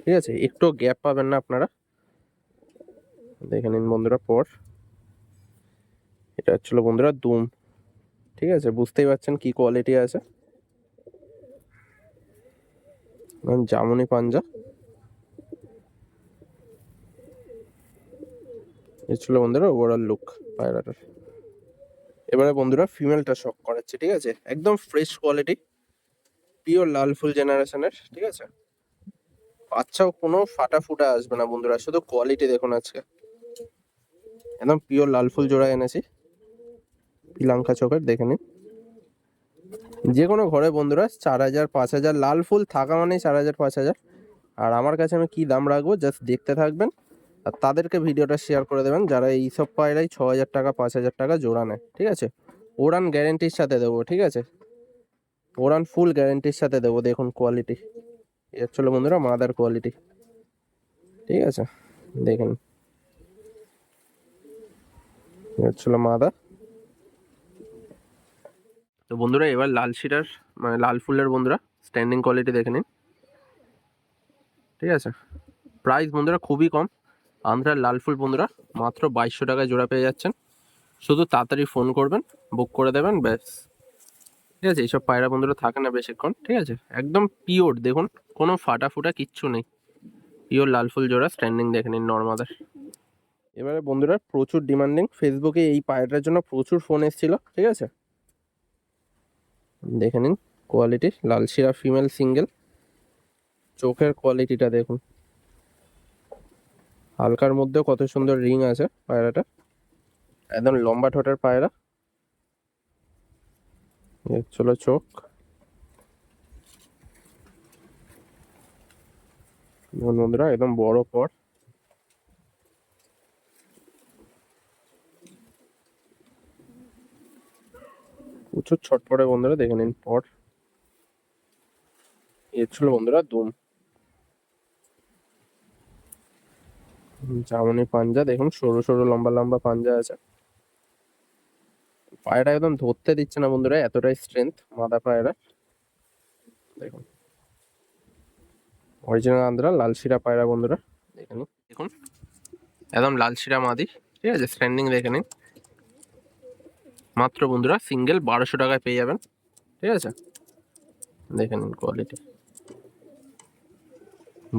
ঠিক আছে, একটু গ্যাপ পাবেন না আপনারা, দেখে নিন বন্ধুরা। পর এটা হচ্ছিল বন্ধুরা দুম, ঠিক আছে, বুঝতেই পারছেন কি কোয়ালিটি আছে, জামুনি পাঞ্জা। এই ছিল বন্ধুরা ওভারঅল লুক পায়রাটার। এবারে বন্ধুরা ফিমেলটা শক করাচ্ছে, ঠিক আছে, একদম ফ্রেশ কোয়ালিটি, পিওর লাল ফুল জেনারেশনের, ঠিক আছে। বাচ্চাও কোনো ফাটা ফুটা আসবে না বন্ধুরা, শুধু কোয়ালিটি দেখুন আজকে, একদম পিওর লাল ফুল জোড়া এনেছি, পিলাঙ্কা চোখের, দেখে নিন। যে কোনো ঘরে বন্ধুরা 4,000 5,000 লাল ফুল থাকা মানেই 4,000 5,000। আর আমার কাছে আমি কি দাম রাখবো জাস্ট দেখতে থাকবেন, আর তাদেরকে ভিডিওটা শেয়ার করে দেবেন যারা এইসব পায়রাই 6,000 টাকা 5,000 টাকা জোড়া নেয়, ঠিক আছে। ওড়ান গ্যারেন্টির সাথে দেবো, ঠিক আছে, ওড়ান ফুল গ্যারেন্টির সাথে দেবো। দেখুন কোয়ালিটি, এর ছিল বন্ধুরা মাদার কোয়ালিটি, ঠিক আছে, দেখেন এর ছিল মাদা। তো বন্ধুরা এবার লাল শিরার মানে লাল ফুলের বন্ধুরা স্ট্যান্ডিং কোয়ালিটি দেখে নিন, ঠিক আছে। প্রাইস বন্ধুরা খুবই কম, আন্ধ্রার লাল ফুল বন্ধুরা মাত্র 2,200 টাকায় জোড়া পেয়ে যাচ্ছেন। শুধু তাড়াতাড়ি ফোন করবেন, বুক করে দেবেন, ব্যাস, ঠিক আছে। এইসব পায়রা বন্ধুরা থাকে না বেশিক্ষণ, ঠিক আছে, একদম পিওর, দেখুন কোনো ফাটা ফুটা কিচ্ছু নেই, পিওর লাল ফুল জোড়া স্ট্যান্ডিং দেখে নিন নর্মাদার। এবারে বন্ধুরা প্রচুর ডিমান্ডিং, ফেসবুকে এই পায়রাটার জন্য প্রচুর ফোন এসেছিল, ঠিক আছে, দেখে নিন কোয়ালিটি, লাল শিরা ফিমেল সিঙ্গেল, চোখের কোয়ালিটিটা দেখুন, হালকার মধ্যেও কত সুন্দর রিং আছে পায়রাটা, একদম লম্বা ঠোঁটের পায়রা, চলো চোখ বন্ধুরা একদম বড় পট, প্রচুর ছটপটে বন্ধুরা, দেখে নিন পট। এর ছিল বন্ধুরা দুম, জামনি পাঞ্জা, দেখুন সরু সরু লম্বা লম্বা পাঞ্জা আছে, পায়রা একদম ধরতে দিচ্ছে না বন্ধুরা, এতটাই স্ট্রেংথ মাদা পায়রা, দেখুন অরিজিনাল আন্ধ্রা লাল শিরা পায়রা বন্ধুরা, দেখে নিন, দেখুন একদম লাল শিরা মাদি, ঠিক আছে, স্ট্যান্ডিং দেখে নিন, মাত্র বন্ধুরা সিঙ্গেল 1,200 টাকায় পেয়ে যাবেন, ঠিক আছে, দেখে নিন কোয়ালিটি।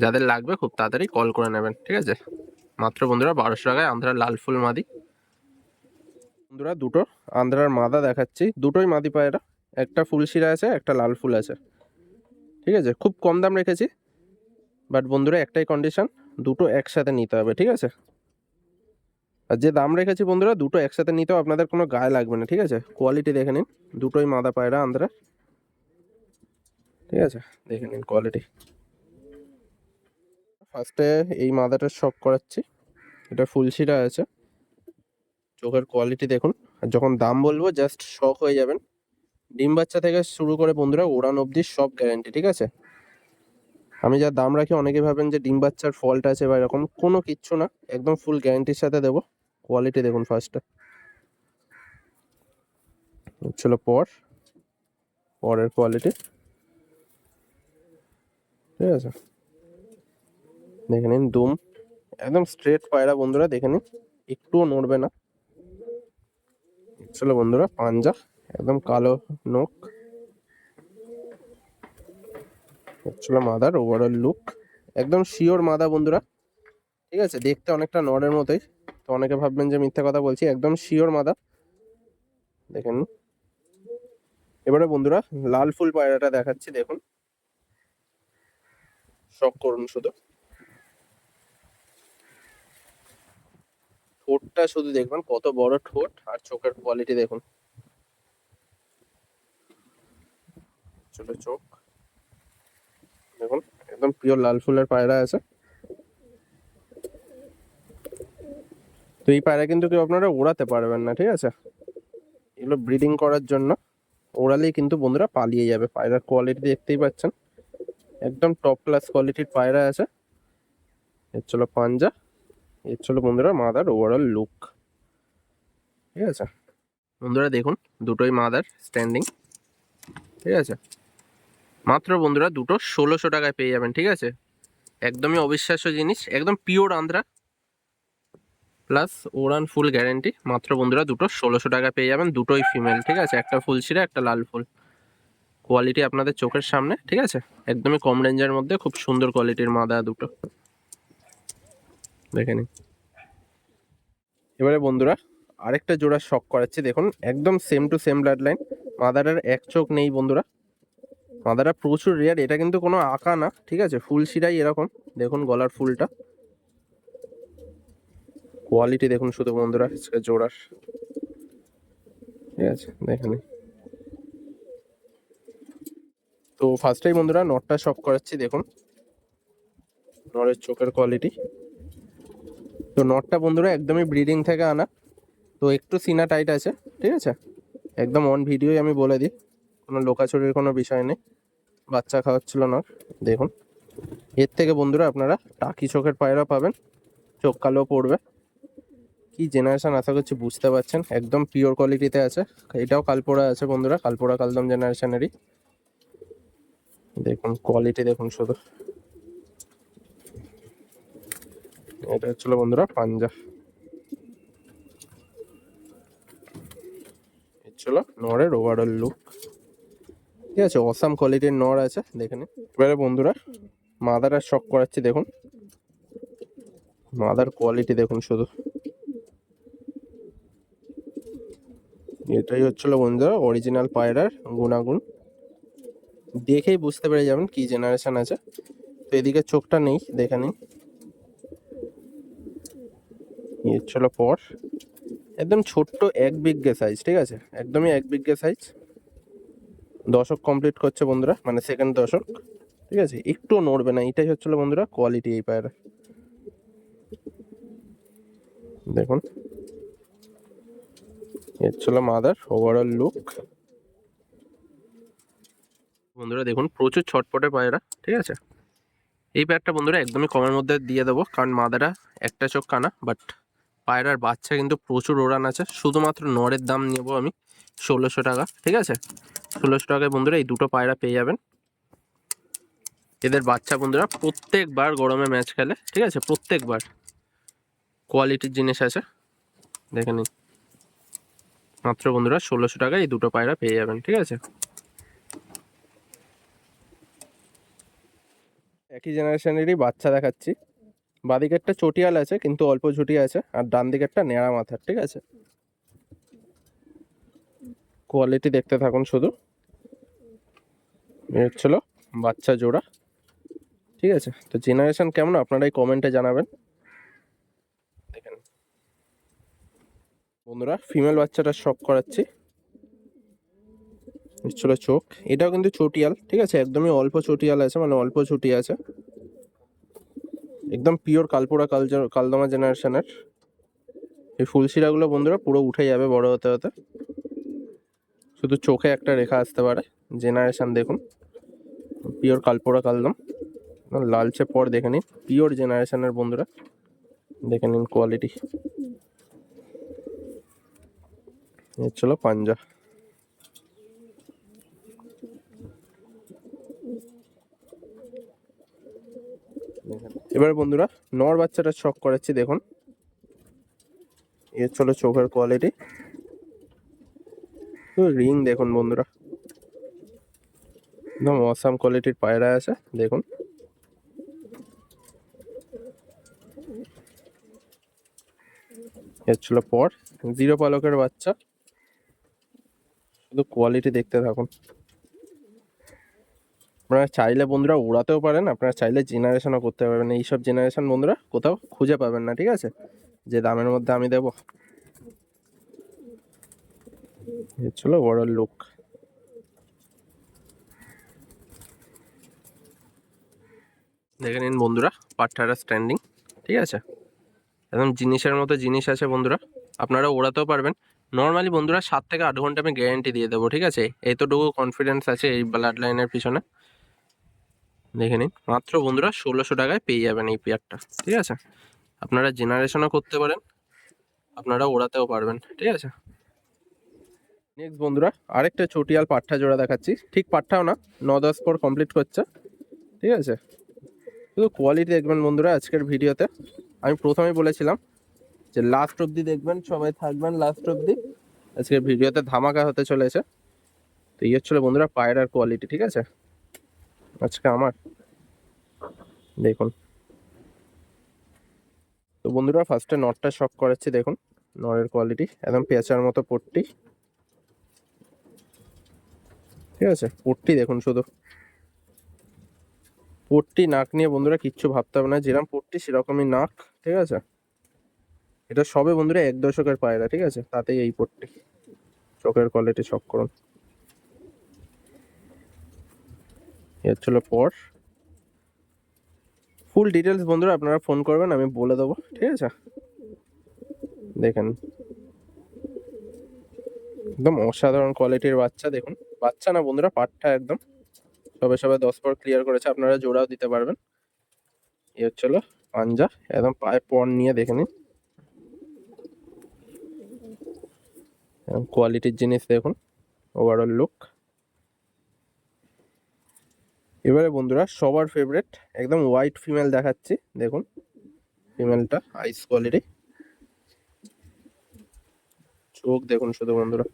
যাদের লাগবে খুব তাড়াতাড়ি কল করে নেবেন, ঠিক আছে, মাত্র বন্ধুরা 1,200 টাকায় আন্ধ্রার লাল ফুল মাদি। বন্ধুরা দুটো আন্ধ্রার মাদা দেখাচ্ছি, দুটোই মাদি পায়রা, একটা ফুল শিরা আছে, একটা লাল ফুল আছে, ঠিক আছে, খুব কম দাম রেখেছি, বাট বন্ধুরা একটাই কন্ডিশন, দুটো একসাথে নিতে হবে, ঠিক আছে। আর যে দাম রেখেছি বন্ধুরা দুটো একসাথে নিতেও আপনাদের কোনো গায়ে লাগবে না, ঠিক আছে, কোয়ালিটি দেখে নিন, দুটোই মাদা পায়রা আন্ধ্রা, ঠিক আছে, দেখে নিন কোয়ালিটি। ফার্স্টে এই মাদাটার শক করাচ্ছি, এটা ফুলশিরা আছে, চোখের কোয়ালিটি দেখুন, আর যখন দাম বলবো জাস্ট শক হয়ে যাবেন। ডিম বাচ্চা থেকে শুরু করে বন্ধুরা ওড়ান অবধি সব গ্যারান্টি, ঠিক আছে। আমি যা দাম রাখি অনেকে ভাবেন যে ডিম বাচ্চার ফল্ট আছে বা এরকম, কোনো কিচ্ছু না, একদম ফুল গ্যারান্টির সাথে দেবো। কোয়ালিটি দেখুন ফার্স্টে, ছিল পরের কোয়ালিটি, ঠিক আছে, দেখে নিন দুম, একদম স্ট্রেট পায়রা বন্ধুরা, দেখে নিন একটুও নড়বে না। চলো বন্ধুরা পাঞ্জা, একদম কালো নখ, চলো মাদার ওভারঅল লুক, একদম শিওর মাদা বন্ধুরা, ঠিক আছে, দেখতে অনেকটা নড়ের মতোই, তো অনেকে ভাববেন যে মিথ্যা কথা বলছি, একদম শিওর মাদা, দেখেন। এবারে বন্ধুরা লাল ফুল পায়রাটা দেখাচ্ছি, দেখুন শক করুন শুধু, ঠোঁটটা শুধু দেখবেন কত বড় ঠোঁট, আর চোখের কোয়ালিটি দেখুন, ছোট চোখ দেখুন, একদম পিওর লাল ফুলের পায়রা আছে। তো এই পায়রা কিন্তু কেউ আপনারা ওড়াতে পারবেন না, ঠিক আছে, এগুলো ব্রিডিং করার জন্য, ওড়ালেই কিন্তু বন্ধুরা পালিয়ে যাবে। পায়রার কোয়ালিটি দেখতেই পাচ্ছেন, একদম টপ ক্লাস কোয়ালিটির পায়রা আছে। এর ছিল পাঞ্জা, এর ছিল বন্ধুরা মাদার ওভারঅল লুক, ঠিক আছে। বন্ধুরা দেখুন দুটোই মাদার স্ট্যান্ডিং, ঠিক আছে, মাত্র বন্ধুরা দুটো 1,600 টাকায় পেয়ে যাবেন, ঠিক আছে। একদমই অবিশ্বাস্য জিনিস, একদম পিওর আন্ধ্রা প্লাস ওড়ান ফুল গ্যারেন্টি। মাত্র বন্ধুরা দুটো 1600 টাকা পেয়ে যাবেন, দুটোই ফিমেল, ঠিক আছে, একটা ফুল শিরা একটা লাল ফুল। কোয়ালিটি আপনাদের চোখের সামনে, ঠিক আছে, একদমই কম রেঞ্জের মধ্যে খুব সুন্দর কোয়ালিটির মাদা দুটো, দেখে নিন। এবারে বন্ধুরা আরেকটা জোড়া শক করাচ্ছি, দেখুন একদম same to same blood line. মাদারার এক চোখ নেই বন্ধুরা, মাদারা প্রচুর রেয়ার, এটা কিন্তু কোনো আঁকা না, ঠিক আছে, ফুল শিরাই এরকম, দেখুন গলার ফুলটা, কোয়ালিটি দেখুন শুধু বন্ধুরা জোড়ার, ঠিক আছে, দেখে নিন। তো ফার্স্টেই বন্ধুরা নটটা শক করাচ্ছি, দেখুন নরের চোখের কোয়ালিটি। তো নটটা বন্ধুরা একদমই ব্রিডিং থেকে আনা, তো একটু সিনা টাইট আছে, ঠিক আছে, একদম অন ভিডিওই আমি বলে দিই, কোনো লোকাচুরির কোনো বিষয় নেই। বাচ্চা খাওয়াচ্ছিল নর, দেখুন। এর থেকে বন্ধুরা আপনারা টাকি চোখের পায়রা পাবেন, চোখ কালো পড়বে। কি জেনারেশন আশা করছি বুঝতে পারছেন, একদম পিওর কোয়ালিটিতে আছে। এটাও কালপোড়া আছে বন্ধুরা, কালপোড়া কালদম জেনারেশনেরই, দেখুন কোয়ালিটি দেখুন শুধু। এটা হচ্ছিল বন্ধুরা পাঞ্জা, ছিল নরের ওভারঅল লুক, ঠিক আছে, অসাম কোয়ালিটির নর আছে, দেখে নিন। এবারে বন্ধুরা মাদার শক করাচ্ছি, দেখুন মাদার কোয়ালিটি দেখুন শুধু। এটাই হচ্ছিল বন্ধুরা অরিজিনাল পায়রার গুণাগুণ, দেখেই বুঝতে পেরে যাবেন কি জেনারেশন আছে। তো এদিকে চোখটা নেই, দেখে নিন। এর ছিল পর, একদম ছোট্ট এক বিঘে সাইজ, ঠিক আছে, একদমই এক বিঘে সাইজ, দশক কমপ্লিট করছে বন্ধুরা, মানে সেকেন্ড দশক, ঠিক আছে, একটুও নড়বে না। এটাই হচ্ছিল বন্ধুরা কোয়ালিটি এই পায়রা, দেখুন এর ছিল মাদার ওভারঅল লুক। বন্ধুরা দেখুন প্রচুর ছটপটে পায়রা, ঠিক আছে, এই পেয়ারটা বন্ধুরা একদমই কমের মধ্যে দিয়ে দেবো, কারণ মাদারা একটা চোখ কানা, বাট পায়রার বাচ্চা কিন্তু প্রচুর ওড়ান আছে। শুধুমাত্র নরের দাম নেবো আমি 1600 টাকা, ঠিক আছে, 1600 টাকায় বন্ধুরা এই দুটো পায়রা পেয়ে যাবেন। এদের বাচ্চা বন্ধুরা প্রত্যেকবার গরমে ম্যাচ খেলে, ঠিক আছে, প্রত্যেকবার, কোয়ালিটির জিনিস আছে, দেখে নিন। মাত্র বন্ধুরা 1600 টাকায় এই দুটো পায়রা পেয়ে যাবেন, ঠিক আছে। একই জেনারেশনেরই বাচ্চা দেখাচ্ছি, বাঁদিকেরটা চটিয়াল আছে কিন্তু অল্প ঝুটি আছে, আর ডান দিকেরটা নেড়া মাথার, ঠিক আছে, কোয়ালিটি দেখতে থাকুন শুধু। এর ছিল বাচ্চা জোড়া, ঠিক আছে। তো জেনারেশন কেমন আপনারাই কমেন্টে জানাবেন। দেখেন বন্ধুরা ফিমেল বাচ্চাটা শক করাচ্ছি, ছিল চোখ, এটাও কিন্তু চটিয়াল, ঠিক আছে, একদমই অল্প চটিয়াল আছে, মানে অল্প ছুটি আছে, একদম পিওর কালপোড়া কালদমা জেনারেশনের। এই ফুলশিরাগুলো বন্ধুরা পুরো উঠে যাবে বড় হতে হতে, শুধু চোখে একটা রেখা আসতে পারে। জেনারেশন দেখুন পিওর কালপোড়া কালদম, লালচে পর দেখে নিন, পিওর জেনারেশনের বন্ধুরা, দেখে নিন কোয়ালিটি। এর ছিল পাঞ্জা। এবার বন্ধুরা নর বাচ্চাটা শক করাচ্ছি, দেখুন এর ছিল চোখের কোয়ালিটি, রিং দেখুন বন্ধুরা, একদম অসাম কোয়ালিটির পায়রা আছে, দেখুন। এর ছিল পর, জিরো পালকের বাচ্চা, শুধু কোয়ালিটি দেখতে থাকুন। আপনারা চাইলে বন্ধুরা উড়াতেও পারেন, আপনারা চাইলে জেনারেশনও করতে পারবেন, এইসব জেনারেশন বন্ধুরা কোথাও খুঁজে পাবেন না, ঠিক আছে, যে দামের মধ্যে আমি দেবো। এর ছিল ওভারঅল লুক। দেখে নিন বন্ধুরা পাঠারা স্ট্যান্ডিং, ঠিক আছে, একদম জিনিসের মতো জিনিস আছে বন্ধুরা, আপনারা ওড়াতেও পারবেন। নর্মালি বন্ধুরা 7 থেকে 8 ঘন্টা আমি গ্যারেন্টি দিয়ে দেবো, ঠিক আছে, এতটুকু কনফিডেন্স আছে এই ব্লাড লাইনের পিছনে। দেখে নিন মাত্র বন্ধুরা 1600 টাকায় পেয়ে যাবেন এই পেয়ারটা, ঠিক আছে, আপনারা জেনারেশনও করতে পারেন, আপনারা ওড়াতেও পারবেন, ঠিক আছে। নেক্সট বন্ধুরা আরেকটা চটিয়াল পাঠা জোড়া দেখাচ্ছি, ঠিক পাঠাও না, 9-10 পর কমপ্লিট করছে, ঠিক আছে, শুধু কোয়ালিটি দেখবেন বন্ধুরা আজকের ভিডিওতে। আমি প্রথমেই বলেছিলাম যে লাস্ট অবধি দেখবেন, সবাই থাকবেন লাস্ট অবধি। আজকের ভিডিওতে ধামাকা হতে চলেছে। তো এই হচ্ছিল বন্ধুরা পায়রার কোয়ালিটি, ঠিক আছে। আজকে আমার দেখুন, তো বন্ধুরা ফার্স্টে নটটা শক করাচ্ছি। দেখুন নরের কোয়ালিটি একদম পেঁচার মতো পট্টি, ঠিক আছে। পট্টি দেখুন, শুধু পট্টি, নাক নিয়ে বন্ধুরা কিচ্ছু ভাবতে হবে না, যেরকম পট্টি সেরকমই নাক, ঠিক আছে। এটা সবে বন্ধুরা 1 দশকের পায়রা, ঠিক আছে, তাতেই এই পট্টি। চোখের কোয়ালিটি শক করুন। এ হচ্ছিল পর। ফুল ডিটেলস বন্ধুরা আপনারা ফোন করবেন, আমি বলে দেবো, ঠিক আছে। দেখেন একদম অসাধারণ কোয়ালিটির বাচ্চা। দেখুন বাচ্চা না বন্ধুরা, পাটটা একদম সবে সবে 10 পর ক্লিয়ার করেছে, আপনারা জোড়াও দিতে পারবেন। এই হচ্ছিল পাঞ্জা, একদম পায়ে পর নিয়ে দেখে নিন। কোয়ালিটির জিনিস দেখুন, ওভারঅল লুক। এবারে বন্ধুরা সবার ফেভারিট একদম হোয়াইট ফিমেল দেখাচ্ছি। দেখুন ফিমেলটা আইস কোয়ালিটি, চোখ দেখুন শুধু বন্ধুরা।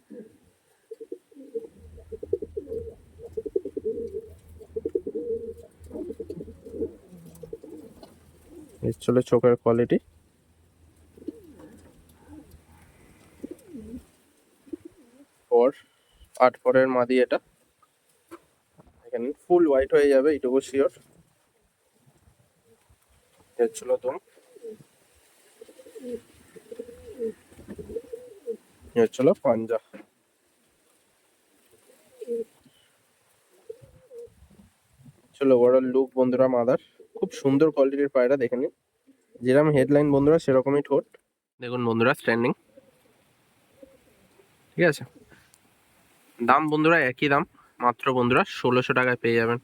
এই ছিল চোখের কোয়ালিটি। পর 8 পরের মাদি এটা, এখানে ফুল হোয়াইট হয়ে যাবে এটুকু শিওর। এর ছিল তুম, এর ছিল পাঞ্জা। ছিল ওভারঅল লুক বন্ধুরা মাদার। খুব সুন্দর কোয়ালিটির পায়রা, দেখে নিন। যেরকম হেডলাইন বন্ধুরা সেরকমই ঠোঁট। দেখুন বন্ধুরা স্ট্যান্ডিং, ঠিক আছে। দাম বন্ধুরা একই দাম, মাত্র বন্ধুরা 1600 টাকায় পেয়ে যাবেন।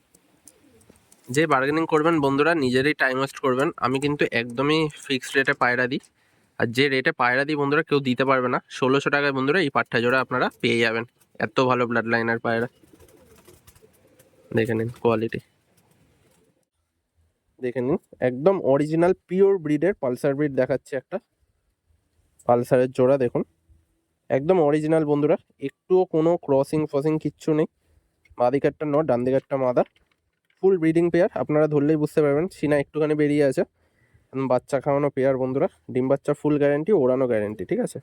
যে বার্গেনিং করবেন বন্ধুরা নিজেরই টাইম ওয়েস্ট করবেন। আমি কিন্তু একদমই ফিক্সড রেটে পায়রা দিই, আর যে রেটে পায়রা দিই বন্ধুরা কেউ দিতে পারবে না। 1600 টাকায় বন্ধুরা এই পাট্টা জোড়া আপনারা পেয়ে যাবেন। এত ভালো ব্লাড লাইনের পায়রা, দেখে নিন কোয়ালিটি, দেখে নিন। একদম অরিজিনাল পিওর ব্রিডের পালসার ব্রিড দেখাচ্ছে একটা, পালসারের জোড়া দেখুন, একদম অরিজিনাল বন্ধুরা। একটুও কোনো ক্রসিং ফসিং কিচ্ছু নেই। বাঁ দিকেরটা নট, ডান দিকেরটা মাদা, ফুল ব্রিডিং পেয়ার। আপনারা ধরলেই বুঝতে পারবেন, সিনা একটুখানি বেরিয়ে আছে। বাচ্চা খাওয়ানো পেয়ার বন্ধুরা, ডিম বাচ্চা ফুল গ্যারেন্টি, ওড়ানো গ্যারেন্টি, ঠিক আছে।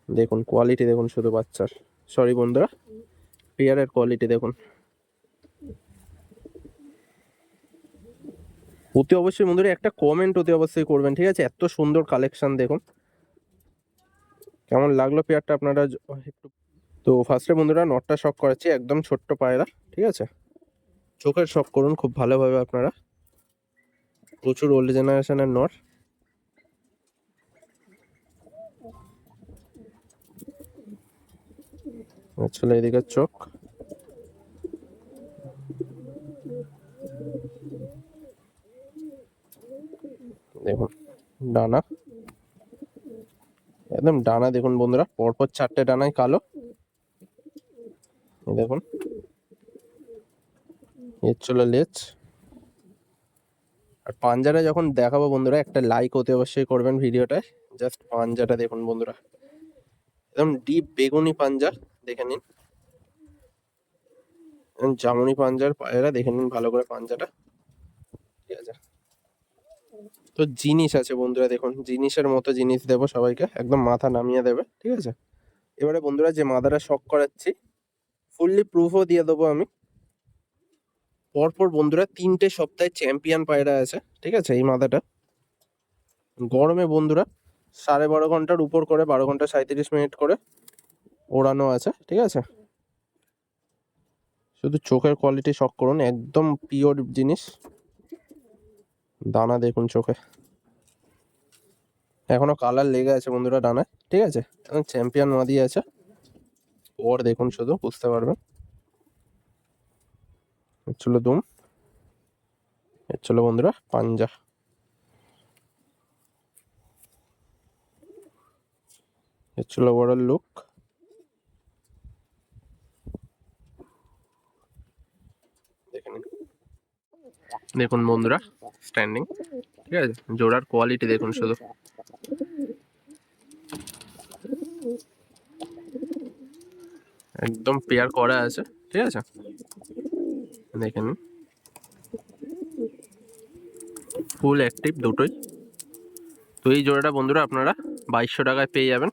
দেখুন কোয়ালিটি দেখুন শুধু বাচ্চার, সরি বন্ধুরা পেয়ারের কোয়ালিটি দেখুন। অতি অবশ্যই বন্ধুরা একটা কমেন্ট অতি অবশ্যই করবেন, ঠিক আছে। এত সুন্দর কালেকশন দেখুন, কেমন লাগলো পেয়ারটা আপনারা একটু। তো ফার্স্টে বন্ধুরা নটটা শক করাচ্ছি, একদম ছোট্ট পায়রা, ঠিক আছে। চোখের শক করুন খুব ভালোভাবে আপনারা, প্রচুর ওল্ড জেনারেশনের নট। আসলে এদিকে চোখ দেখুন, ডানা একদম ডানা দেখুন বন্ধুরা, পরপর 4টে ডানায় কালো, দেখুন। এর চলো লেজ। আর পাঞ্জাটা যখন দেখাবো বন্ধুরা একটা লাইক অতি অবশ্যই করবেন ভিডিওটায়। জাস্ট পাঞ্জাটা দেখুন বন্ধুরা, একদম ডিপ বেগুনি পাঞ্জা, দেখে নিন। জামুনি পাঞ্জার পায়রা, দেখে নিন ভালো করে পাঞ্জাটা, ঠিক আছে। তো জিনিস আছে বন্ধুরা, দেখুন জিনিসের মতো জিনিস দেবো সবাইকে, একদম মাথা নামিয়ে দেবে, ঠিক আছে। এবারে বন্ধুরা যে মাদারা শক করাচ্ছি ফুললি প্রুফও দিয়ে দেবো আমি। পরপর বন্ধুরা 3টে সপ্তাহে চ্যাম্পিয়ন পায়রা আছে, ঠিক আছে। এই মাদাটা গরমে বন্ধুরা 12.5 ঘন্টার উপর করে, 12 ঘন্টা 37 মিনিট করে ওড়ানো আছে, ঠিক আছে। শুধু চোখের কোয়ালিটি শক করুন, একদম পিওর জিনিস। দানা দেখুন চোখে, এখনো কালার লেগে আছে বন্ধুরা ডানায়, ঠিক আছে। এখন চ্যাম্পিয়ন মাদি আছে, ওর দেখুন শুধু বুঝতে পারবেন। চলো দুম, চলো বন্ধুরা পাঞ্জা, চলো ওভারঅল লুক। দেখে নিন দেখুন বন্ধুরা স্ট্যান্ডিং, ঠিক আছে, জোড়ার কোয়ালিটি দেখুন শুধু। একদম পেয়ার করা আছে, ঠিক আছে, দেখে নিন, ফুল অ্যাক্টিভ দুটোই। তো এই জোড়াটা বন্ধুরা আপনারা 2200 টাকায় পেয়ে যাবেন।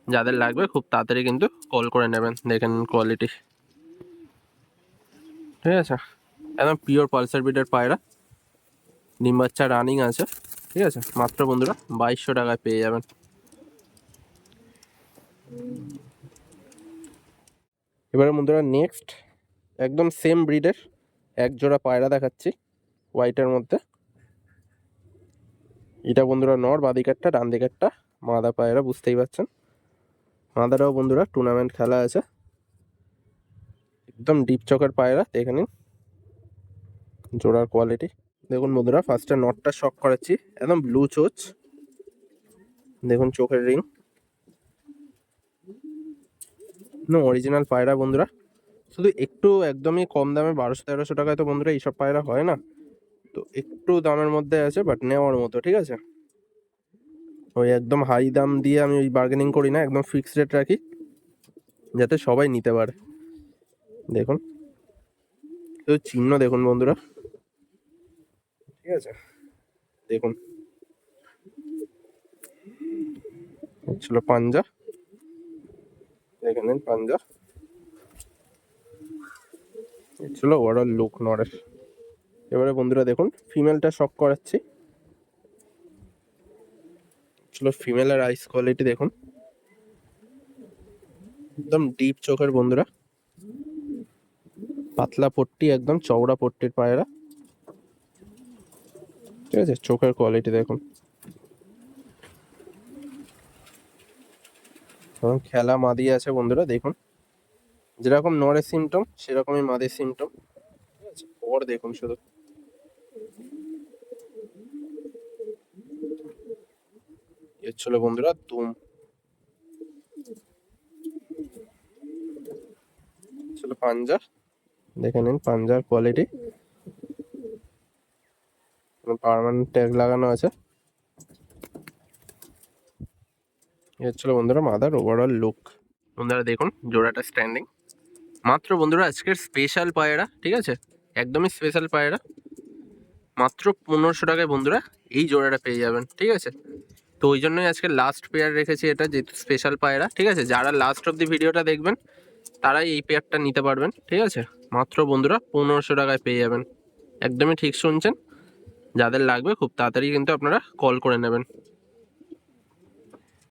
যাদের লাগবে খুব তাড়াতাড়ি কিন্তু কল করে নেবেন। দেখেন কোয়ালিটি, ঠিক আছে, একদম পিওর পালসার ব্রিডের পায়রা, ডিম বাচ্চা রানিং আছে, ঠিক আছে, মাত্র বন্ধুরা 2200 টাকায় পেয়ে যাবেন। এবারে বন্ধুরা নেক্সট একদম সেম ব্রিডের এক জোড়া পায়রা দেখাচ্ছি হোয়াইটের মধ্যে। এটা বন্ধুরা নর, বাদিকারটা, ডান দিকেরটা মাদা পায়রা, বুঝতেই পারছেন। মাদারাও বন্ধুরা টুর্নামেন্ট খেলা আছে, একদম ডিপ চকের পায়রা, দেখে নিন জোড়ার কোয়ালিটি। দেখুন বন্ধুরা ফার্স্টে নটটা শক করাচ্ছি, একদম ব্লু চোচ, দেখুন চোখের রিং, অরিজিনাল পায়রা বন্ধুরা। শুধু একটু একদমই কম দামে 1200-1300 টাকায় তো বন্ধুরা এইসব পায়রা হয় না, তো একটু দামের মধ্যে আছে, বাট নেওয়ার মতো, ঠিক আছে। ওই একদম হাই দাম দিয়ে আমি ওই বার্গেনিং করি না, একদম ফিক্সড রেট রাখি যাতে সবাই নিতে পারে। দেখুন তো চিহ্ন দেখুন বন্ধুরা, ঠিক আছে, দেখুন ছিল পাঞ্জা, দেখে নিন পাঞ্জা, ছিল ওভারঅল লুক নরের। এবারে বন্ধুরা দেখুন ফিমেলটা শক করাচ্ছি, ছিল ফিমেলের আইস কোয়ালিটি দেখুন, একদম ডিপ চোখের বন্ধুরা, পাতলা পট্টি, একদম চওড়া পট্টির পায়রা, ঠিক আছে, চোখের কোয়ালিটি দেখুন। এবং খেলা মাদি আছে বন্ধুরা, দেখুন যেরকম নরের সিমটম সেরকমই মাদির সিমটম, ঠিক আছে। ওর দেখুন শুধু, এর ছিল বন্ধুরা দুম, ছিল পাঞ্জা, দেখে নিন পাঞ্জার কোয়ালিটি, পার্মানেন্ট ট্যাগ লাগানো আছে। এর ছিল বন্ধুরা মাদার ওভারঅল লুক। বন্ধুরা দেখুন জোড়াটা স্ট্যান্ডিং, মাত্র বন্ধুরা আজকের স্পেশাল পায়রা, ঠিক আছে, একদমই স্পেশাল পায়রা, মাত্র 1500 টাকায় বন্ধুরা এই জোড়াটা পেয়ে যাবেন, ঠিক আছে। তো ওই জন্যই আজকে লাস্ট পেয়ার রেখেছি এটা, যেহেতু স্পেশাল পায়রা, ঠিক আছে। যারা লাস্ট অব দি ভিডিওটা দেখবেন তারাই এই পেয়ারটা নিতে পারবেন, ঠিক আছে। মাত্র বন্ধুরা 1500 টাকায় পেয়ে যাবেন, একদমই ঠিক শুনছেন। যাদের লাগবে খুব তাড়াতাড়ি কিন্তু আপনারা কল করে নেবেন।